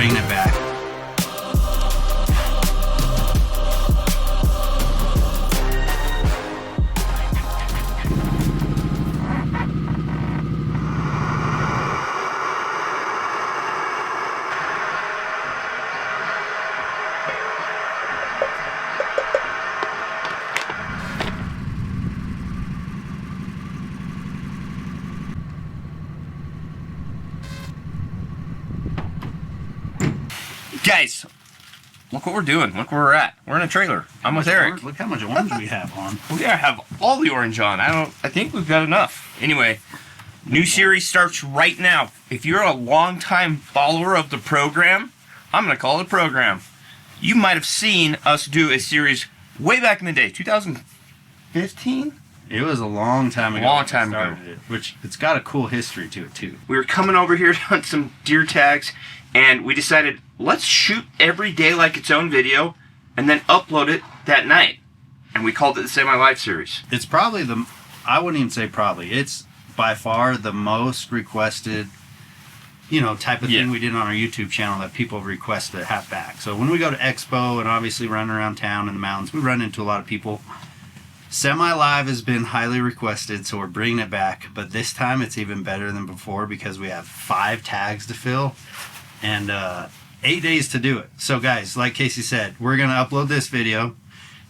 bringing it back. Guys, look what we're doing. Look where we're at. We're in a trailer. I'm with Eric. Look how much orange we have on. We gotta have all the orange on. I think we've got enough. Anyway, new series starts right now. If you're a longtime follower of the program, I'm gonna call it a program. You might have seen us do a series way back in the day, 2015? It was a long time ago. Long time ago. Which it's got a cool history to it too. We were coming over here to hunt some deer tags, and we decided, let's shoot every day like its own video and then upload it that night. And we called it the Semi Life series. It's probably I wouldn't even say probably, it's by far the most requested, type of thing we did on our YouTube channel that people request to have back. So when we go to Expo and obviously run around town in the mountains, we run into a lot of people. Semi Live has been highly requested, so we're bringing it back. But this time it's even better than before because we have 5 tags to fill and 8 days to do it. So guys, like Casey said, we're going to upload this video.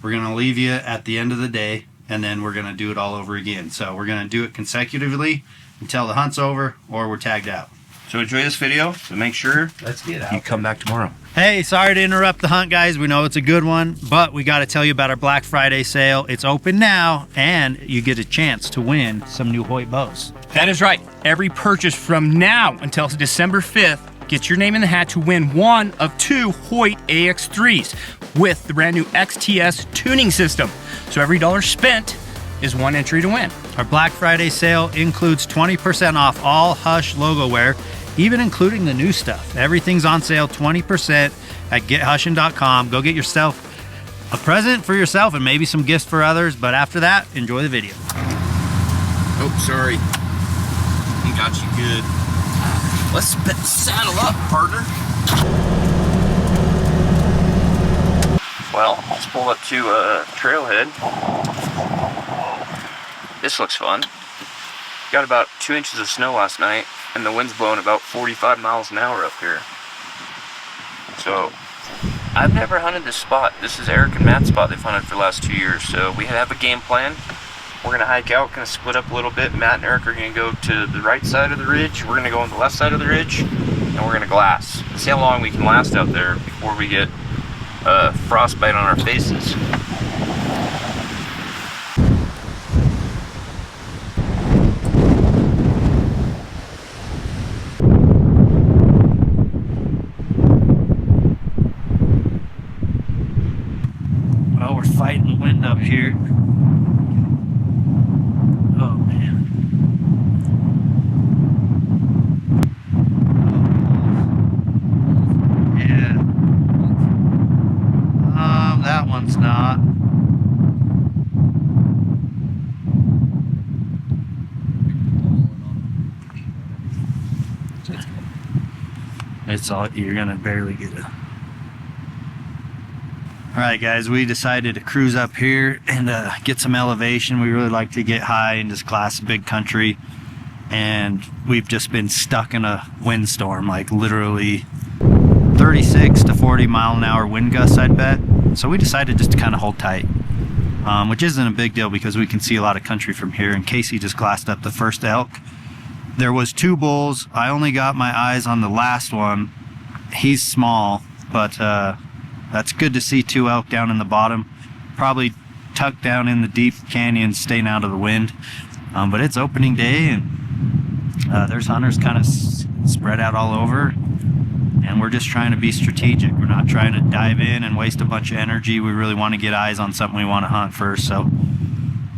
We're going to leave you at the end of the day, and then we're going to do it all over again. So we're going to do it consecutively until the hunt's over or we're tagged out. So enjoy this video, so make sure Let's get out. you come back tomorrow. Hey, sorry to interrupt the hunt, guys. We know it's a good one, but we got to tell you about our Black Friday sale. It's open now, and you get a chance to win some new Hoyt bows. That is right. Every purchase from now until December 5th gets your name in the hat to win one of 2 Hoyt AX3s with the brand new XTS tuning system. So every dollar spent is 1 entry to win. Our Black Friday sale includes 20% off all Hush logo wear, even including the new stuff. Everything's on sale 20% at gethushin.com. Go get yourself a present for yourself and maybe some gifts for others. But after that, enjoy the video. Oh, sorry. He got you good. Let's saddle up, partner. Well, let's pull up to Trailhead. This looks fun. Got about 2 inches of snow last night, and the wind's blowing about 45 miles an hour up here. So, I've never hunted this spot. This is Eric and Matt's spot they've hunted for the last 2 years. So we have a game plan. We're gonna hike out, gonna split up a little bit. Matt and Eric are gonna go to the right side of the ridge. We're gonna go on the left side of the ridge, and we're gonna glass. See how long we can last out there before we get frostbite on our faces. Well, we're fighting the wind up here. Oh man. Yeah. That one's not. It's all, you're gonna barely get it. Alright guys, we decided to cruise up here and get some elevation. We really like to get high and just class a big country, and we've just been stuck in a windstorm, like literally 36 to 40 mile an hour wind gusts, I'd bet. So we decided just to kind of hold tight, which isn't a big deal because we can see a lot of country from here. And Casey just glassed up the first elk. There was 2 bulls. I only got my eyes on the last one. He's small, but that's good to see 2 elk down in the bottom, probably tucked down in the deep canyon, staying out of the wind. But it's opening day, and there's hunters kind of spread out all over, and we're just trying to be strategic. We're not trying to dive in and waste a bunch of energy. We really want to get eyes on something we want to hunt first. So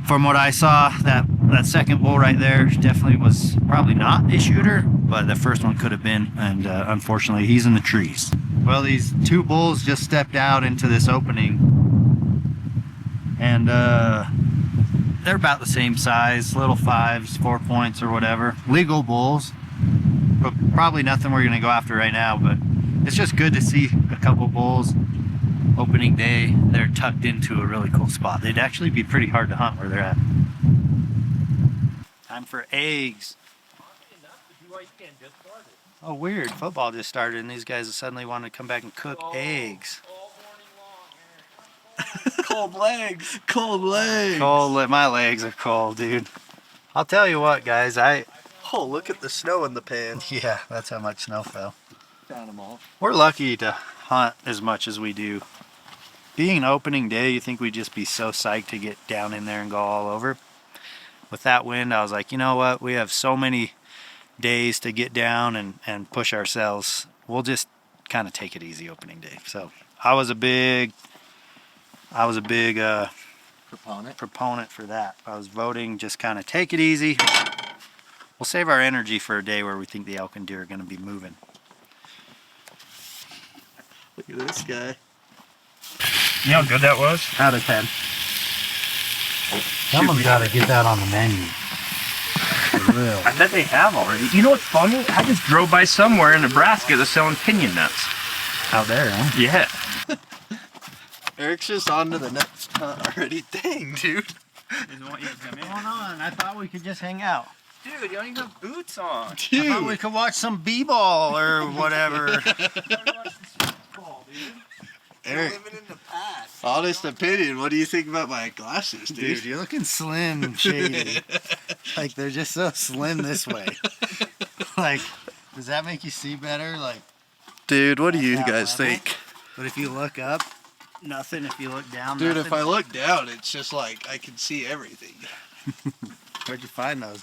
from what I saw, that second bull right there definitely was probably not a shooter, but the first one could have been, and unfortunately he's in the trees. Well, these 2 bulls just stepped out into this opening, and they're about the same size, little 5s, 4 points or whatever. Legal bulls, but probably nothing we're gonna go after right now, but it's just good to see a couple bulls opening day. They're tucked into a really cool spot. They'd actually be pretty hard to hunt where they're at. Time for eggs. Oh, weird. Football just started and these guys suddenly want to come back and cook eggs. Cold legs. Cold legs. My legs are cold, dude. I'll tell you what, guys. Oh, look at the snow in the pan. Yeah, that's how much snow fell. Found them all. We're lucky to hunt as much as we do. Being opening day, you think we'd just be so psyched to get down in there and go all over. With that wind, I was like, you know what? We have so many days to get down and push ourselves. We'll just kind of take it easy opening day. So I was a big proponent for that. I was voting just kind of take it easy. We'll save our energy for a day where we think the elk and deer are going to be moving. Look at this guy. You know how good that was? Out of 10. Someone's got to get that on the menu. For real. I bet they have already. You know what's funny? I just drove by somewhere in Nebraska that's selling pinion nuts. Out there, huh? Yeah. Eric's just on to the next hunt already. Dang, dude. Hold on. I thought we could just hang out. Dude, you don't even have boots on. I thought we could watch some b-ball or whatever. Eric, living in the past. Honest opinion, what do you think about my glasses, dude? Dude, you're looking slim and shady. Like, they're just so slim this way. Like, does that make you see better? Like, dude, what do you that guys level? think? But if you look up, nothing. If you look down, Dude, nothing. if I look down, it's just like I can see everything. Where'd you find those?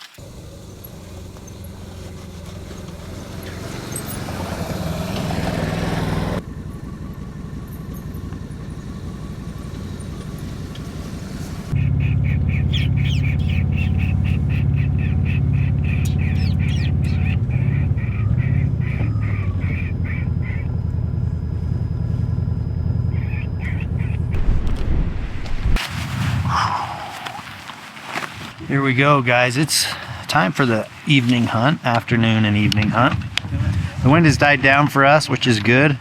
Here we go, guys. It's time for the evening hunt, afternoon and evening hunt. The wind has died down for us, which is good.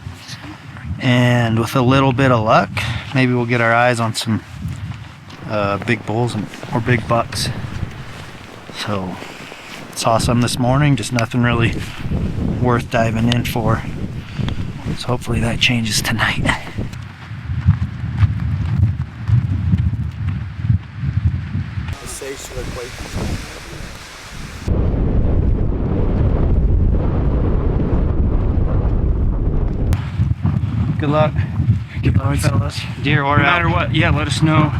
And with a little bit of luck, maybe we'll get our eyes on some big bulls or big bucks. So, saw some this morning, just nothing really worth diving in for. So hopefully that changes tonight. Good luck. Good luck, fellas. Deer or No matter what, yeah, let us know.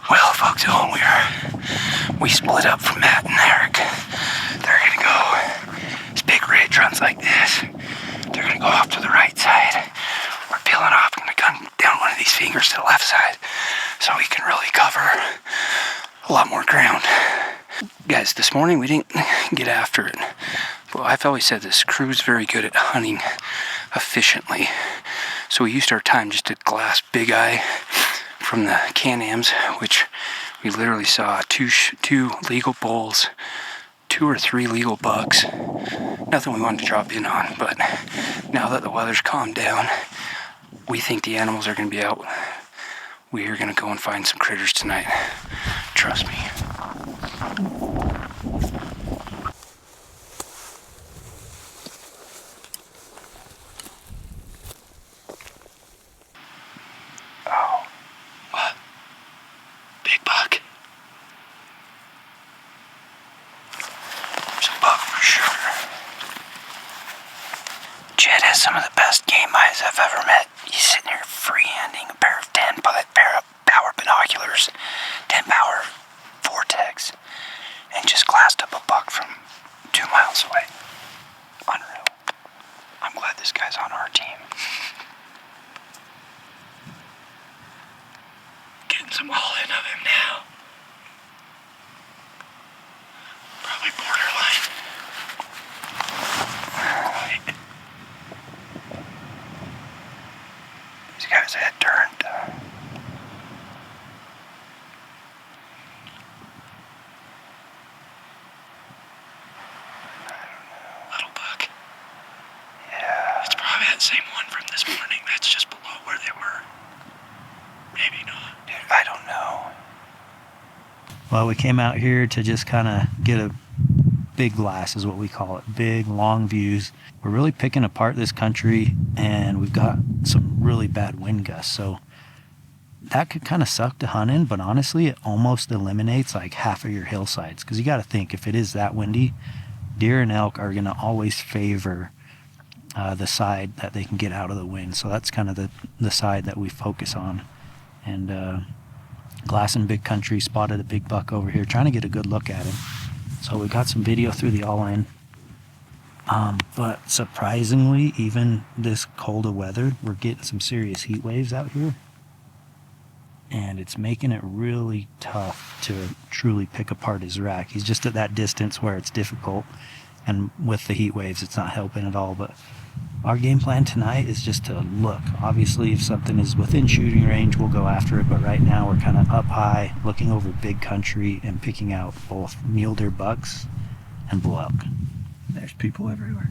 Well, folks, we split up from Matt and Eric. They're gonna go, this big ridge runs like this. They're gonna go off to the right side. We're peeling off, gonna gun down one of these fingers to the left side so we can really cover a lot more ground. Guys, this morning we didn't get after it. Well, I've always said this crew's very good at hunting efficiently. So we used our time just to glass Big Eye from the Can-Ams, which we literally saw two legal bulls, 2 or 3 legal bucks. Nothing we wanted to drop in on, but now that the weather's calmed down, we think the animals are going to be out. We are going to go and find some critters tonight. Trust me. Oh. What? Big buck. There's a buck for sure. Jed has some of the best game eyes I've ever met. He's sitting here freehanding a pair of 10 power binoculars, 10 power Vortex, and just glassed up a buck from 2 miles away. Unreal. I'm glad this guy's on our team. Getting some all in of him now. borderline. These guys had turned. Little buck. Yeah. It's probably that same one from this morning. That's just below where they were. Maybe not. Dude, I don't know. Well, we came out here to just kind of get a big glass is what we call it. Big, long views. We're really picking apart this country, and we've got some really bad wind gusts. So that could kind of suck to hunt in, but honestly, it almost eliminates like half of your hillsides. Because you got to think, if it is that windy, deer and elk are going to always favor the side that they can get out of the wind. So that's kind of the side that we focus on. And glassing big country, spotted a big buck over here, trying to get a good look at him. So we got some video through the all-in. But surprisingly, even this cold of weather, we're getting some serious heat waves out here. And it's making it really tough to truly pick apart his rack. He's just at that distance where it's difficult. And with the heat waves, it's not helping at all. But our game plan tonight is just to look. Obviously, if something is within shooting range, we'll go after it. But right now, we're kind of up high, looking over big country and picking out both mule deer bucks and bull elk. There's people everywhere.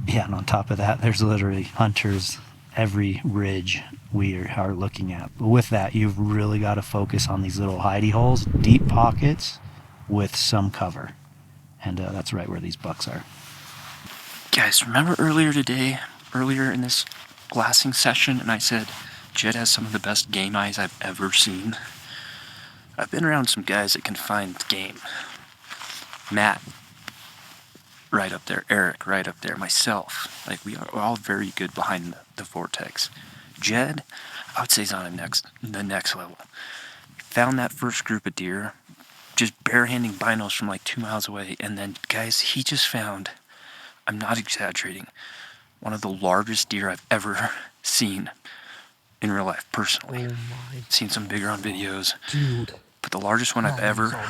Yeah, and on top of that, there's literally hunters every ridge we are looking at. But with that, you've really got to focus on these little hidey holes, deep pockets with some cover. And that's right where these bucks are. Guys, remember earlier in this glassing session, and I said Jed has some of the best game eyes I've ever seen? I've been around some guys that can find game. Matt, right up there. Eric, right up there. Myself. Like, we're all very good behind the vortex. Jed, I would say he's on the next level. Found that first group of deer, just barehanding binos from like 2 miles away, and then, guys, he just found, I'm not exaggerating, one of the largest deer I've ever seen in real life, personally. Oh my. Seen some bigger on videos. Dude. But the largest one I've ever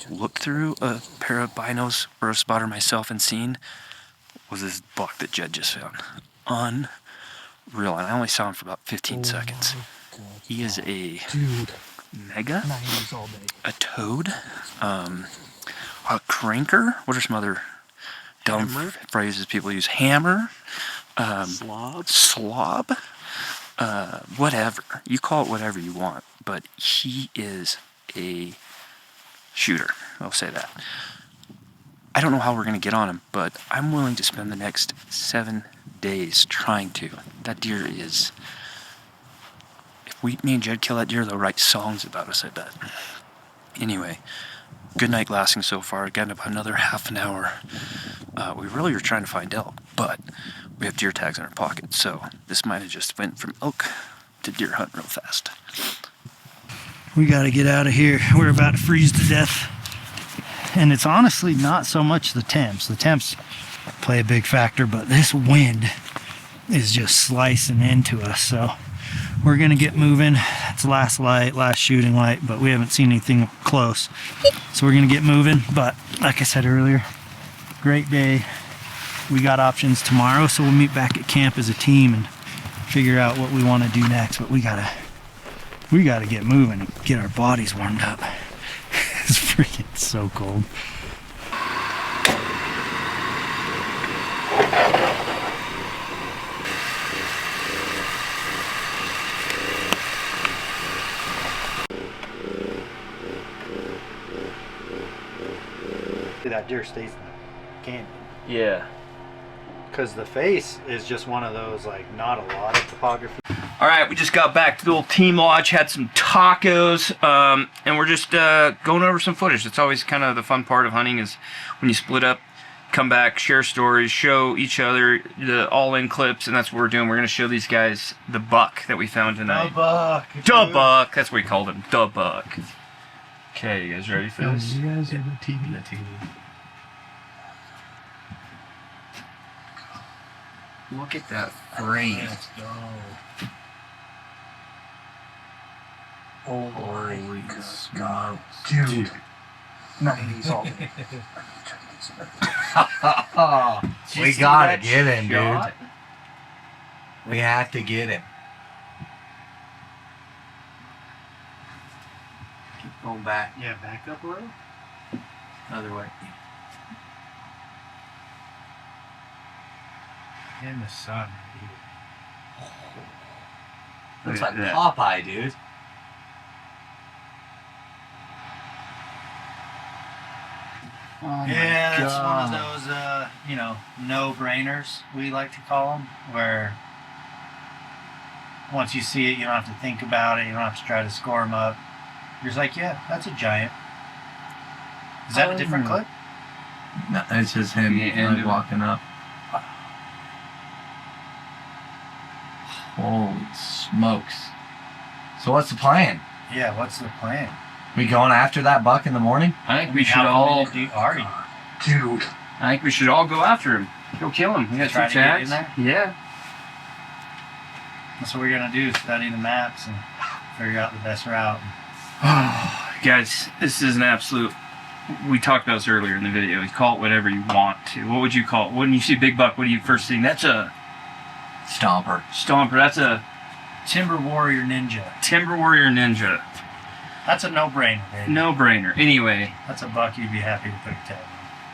looked through a pair of binos or a spotter myself and seen was this buck that Jed just found. Unreal. And I only saw him for about 15 seconds. He is a mega, a toad, a cranker. What are some other dumb phrases people use? Hammer, slob, whatever. You call it whatever you want, but he is a shooter. I'll say that. I don't know how we're going to get on him, but I'm willing to spend the next 7 days trying to. That deer is... If me and Jed kill that deer, they'll write songs about us, I bet. Anyway, good night glassing so far. Got about another half an hour. We really were trying to find elk, but we have deer tags in our pocket, so this might have just went from elk to deer hunt real fast. We got to get out of here. We're about to freeze to death. And it's honestly not so much the temps. The temps play a big factor, but this wind is just slicing into us. So we're going to get moving. It's last light, last shooting light, but we haven't seen anything close. So we're going to get moving. But like I said earlier, great day. We got options tomorrow, so we'll meet back at camp as a team and figure out what we want to do next. But we gotta get moving and get our bodies warmed up. It's freaking so cold. That deer stays in the canyon. Yeah. Because the face is just one of those, like, not a lot of topography. All right, we just got back to the old team lodge, had some tacos, and we're just going over some footage. That's always kind of the fun part of hunting, is when you split up, come back, share stories, show each other the all-in clips, and that's what we're doing. We're going to show these guys the buck that we found tonight. The buck. The buck. That's what we called him. The buck. Okay, you guys ready for this? You guys are the TV. The TV. Look at that frame. Let's go. Holy God. Dude. None of these all. We gotta get him, dude. We have to get him. Keep going back. Yeah, back up a little. Other way. In the sun. Looks like Popeye, dude. Oh Yeah, that's God. one of those, no-brainers, we like to call them, where once you see it, you don't have to think about it, you don't have to try to score them up. You're just like, yeah, that's a giant. Is that a different clip? No, it's just him Yeah, walking up. Holy smokes. So what's the plan? Yeah, what's the plan? We going after that buck in the morning? I think we should How all. committed are you? Dude. I think we should all go after him. Go kill him. We got Try some to get in tags. there? Yeah. That's what we're gonna do, study the maps and figure out the best route. Guys, this is an absolute. We talked about this earlier in the video. You call it whatever you want to. What would you call it? When you see big buck, what do you first think? That's a Stomper. stomper. That's a Timber Warrior Ninja. timber warrior ninja. That's a no-brainer, baby. No brainer. Anyway. That's a buck you'd be happy to put a tag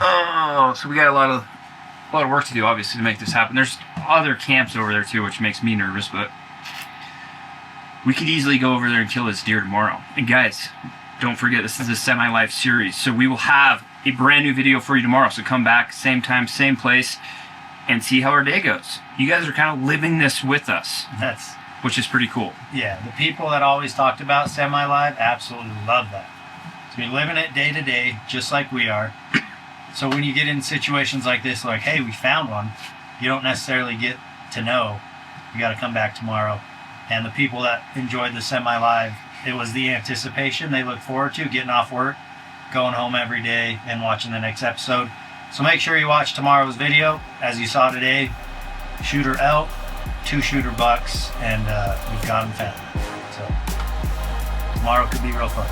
on. Oh, so we got a lot of work to do, obviously, to make this happen. There's other camps over there too, which makes me nervous, but we could easily go over there and kill this deer tomorrow. And guys, don't forget, this is a semi-live series, so we will have a brand new video for you tomorrow. So come back, same time, same place, and see how our day goes. You guys are kind of living this with us, That's, which is pretty cool. yeah, the people that always talked about semi-live absolutely love that. So you're living it day to day, just like we are. So when you get in situations like this, like, hey, we found one, you don't necessarily get to know. You got to come back tomorrow. And the people that enjoyed the semi-live, it was the anticipation they look forward to, getting off work, going home every day, and watching the next episode. So make sure you watch tomorrow's video. As you saw today, shooter elk, 2 shooter bucks, and we've got them found. So tomorrow could be real fun.